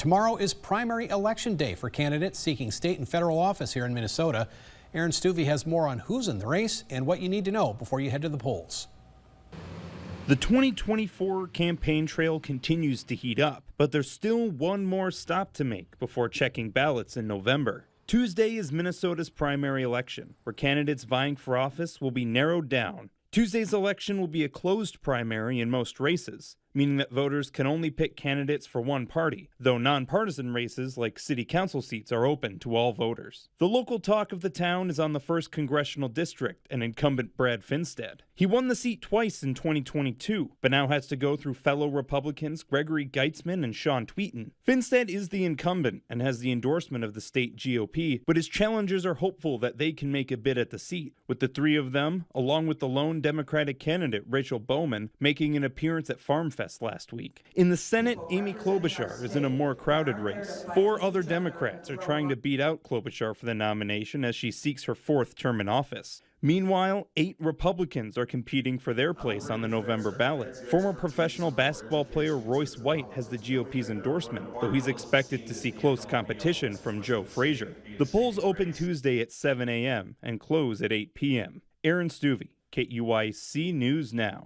Tomorrow is primary election day for candidates seeking state and federal office here in Minnesota. Aaron Stuvey has more on who's in the race and what you need to know before you head to the polls. The 2024 campaign trail continues to heat up, but there's still one more stop to make before checking ballots in November. Tuesday is Minnesota's primary election, where candidates vying for office will be narrowed down. Tuesday's election will be a closed primary in most races, meaning that voters can only pick candidates for one party, though nonpartisan races like city council seats are open to all voters. The local talk of the town is on the 1st Congressional District and incumbent Brad Finstad. He won the seat twice in 2022, but now has to go through fellow Republicans Gregory Geitzman and Sean Tweeten. Finstad is the incumbent and has the endorsement of the state GOP, but his challengers are hopeful that they can make a bid at the seat, with the three of them, along with the lone Democratic candidate Rachel Bowman, making an appearance at Farm Fest last week. In the Senate, Amy Klobuchar is in a more crowded race. 4 other Democrats are trying to beat out Klobuchar for the nomination as she seeks her 4th term in office. Meanwhile, 8 Republicans are competing for their place on the November ballot. Former professional basketball player Royce White has the GOP's endorsement, though he's expected to see close competition from Joe Frazier. The polls open Tuesday at 7 a.m. and close at 8 p.m. Aaron Stuvey, KUIC News Now.